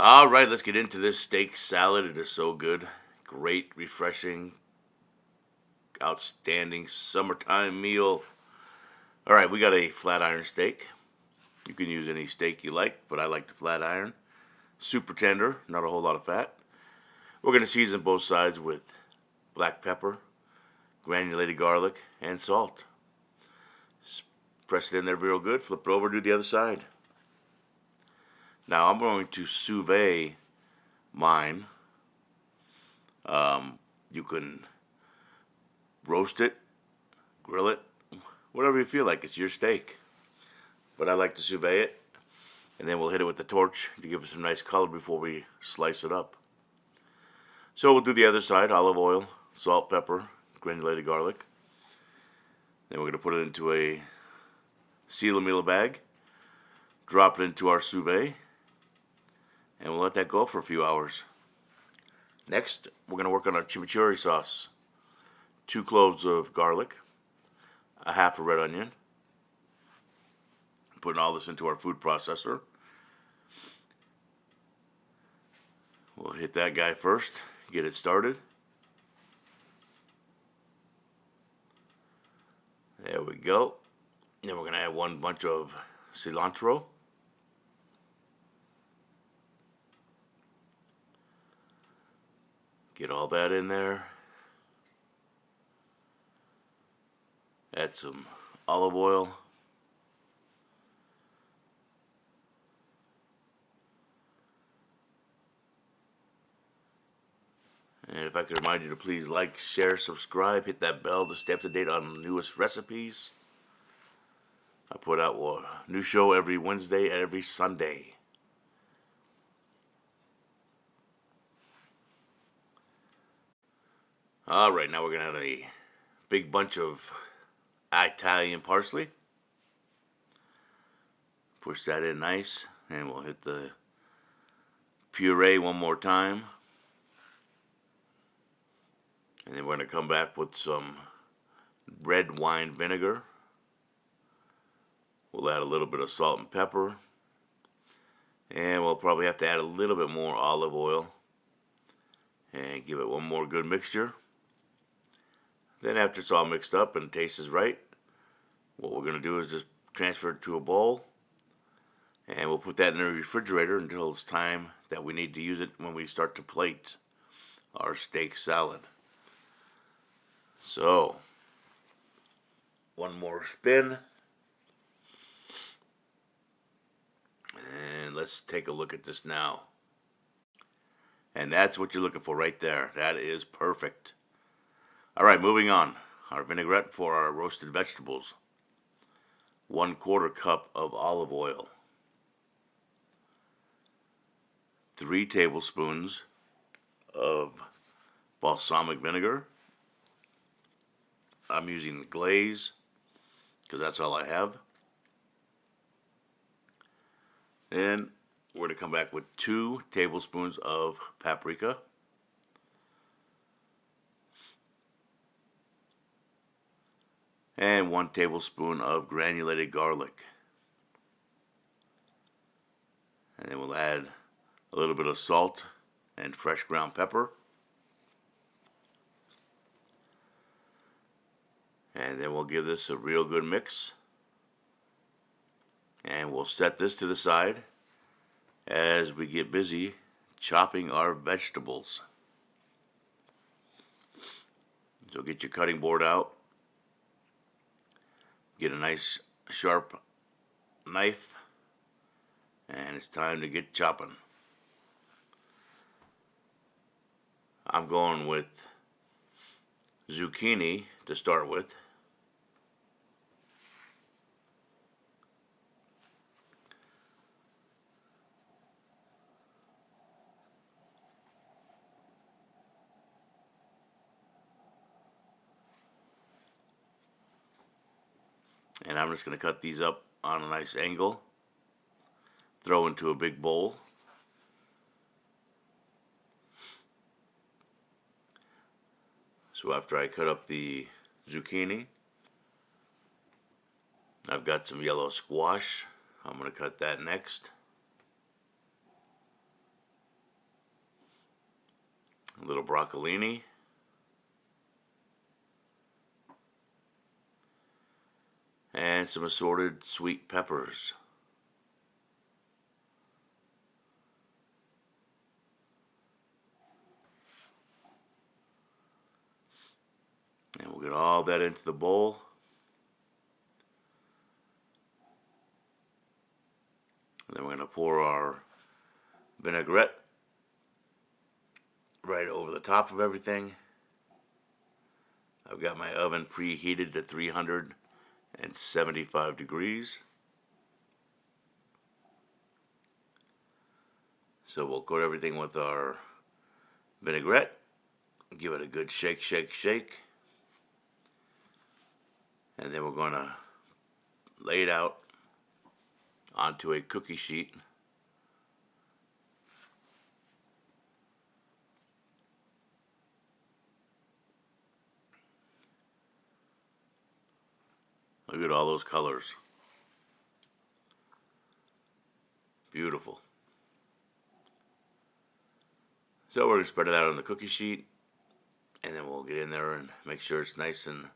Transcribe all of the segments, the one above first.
All right, let's get into this steak salad. It is so good. Great, refreshing, outstanding summertime meal. All right, we got a flat iron steak. You can use any steak you like, but I like the flat iron. Super tender, not a whole lot of fat. We're going to season both sides with black pepper, granulated garlic, and salt. Press it in there real good. Flip it over, do the other side. Now I'm going to sous vide mine. You can roast it, grill it, whatever you feel like. It's your steak. But I like to sous vide it. And then we'll hit it with the torch to give it some nice color before we slice it up. So we'll do the other side, olive oil, salt, pepper, granulated garlic. Then we're going to put it into a seal meal bag, drop it into our sous vide, and we'll let that go for a few hours. Next, we're going to work on our chimichurri sauce. 2 cloves of garlic, a half a red onion. Putting all this into our food processor. We'll hit that guy first, get it started. There we go. Then we're going to add 1 bunch of cilantro. Get all that in there. Add some olive oil. And if I could remind you to please like, share, subscribe, hit that bell to stay up to date on the newest recipes. I put out a new show every Wednesday and every Sunday. Alright, now we're going to add a big bunch of Italian parsley. Push that in nice, and we'll hit the puree one more time. And then we're going to come back with some red wine vinegar. We'll add a little bit of salt and pepper. And we'll probably have to add a little bit more olive oil. And give it one more good mixture. Then after it's all mixed up and taste is right, what we're going to do is just transfer it to a bowl. And we'll put that in the refrigerator until it's time that we need to use it when we start to plate our steak salad. So, one more spin. And let's take a look at this now. And that's what you're looking for right there. That is perfect. Alright, moving on. Our vinaigrette for our roasted vegetables. 1/4 cup of olive oil. 3 tablespoons of balsamic vinegar. I'm using the glaze because that's all I have. Then we're going to come back with 2 tablespoons of paprika. And 1 tablespoon of granulated garlic. And then we'll add a little bit of salt and fresh ground pepper. And then we'll give this a real good mix. And we'll set this to the side as we get busy chopping our vegetables. So get your cutting board out. Get a nice sharp knife. And it's time to get chopping. I'm going with zucchini to start with. And I'm just going to cut these up on a nice angle. Throw into a big bowl. So after I cut up the zucchini, I've got some yellow squash. I'm going to cut that next. a little broccolini, and some assorted sweet peppers. And we'll get all that into the bowl. And then we're going to pour our vinaigrette right over the top of everything. I've got my oven preheated to 375 degrees. So we'll coat everything with our vinaigrette. Give it a good shake, shake, shake. And then we're going to lay it out onto a cookie sheet. Look at all those colors. Beautiful. So we're going to spread it out on the cookie sheet, and then we'll get in there and make sure it's nice and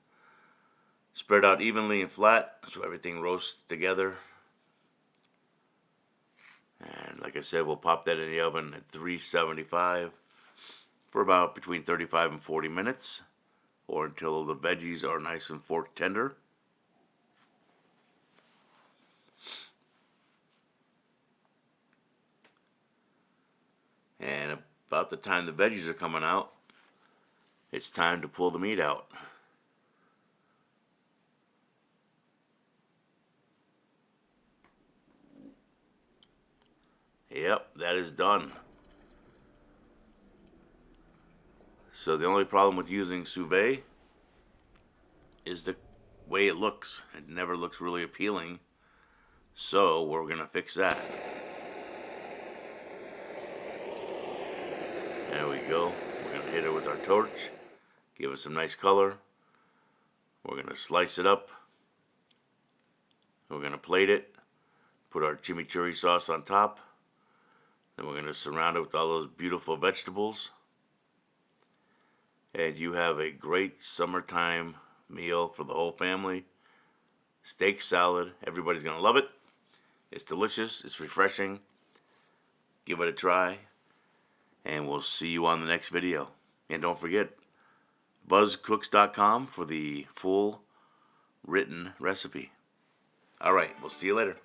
spread out evenly and flat so everything roasts together. And like I said, we'll pop that in the oven at 375 for about between 35 and 40 minutes, or until the veggies are nice and fork tender. And about the time the veggies are coming out, it's time to pull the meat out. Yep, that is done. So the only problem with using sous vide is the way it looks. It never looks really appealing. So we're going to fix that. There we go. We're going to hit it with our torch. Give it some nice color. We're going to slice it up. We're going to plate it. Put our chimichurri sauce on top. Then we're going to surround it with all those beautiful vegetables. And you have a great summertime meal for the whole family. Steak salad. Everybody's going to love it. It's delicious. It's refreshing. Give it a try. And we'll see you on the next video. And don't forget, buzzcooks.com for the full written recipe. All right, we'll see you later.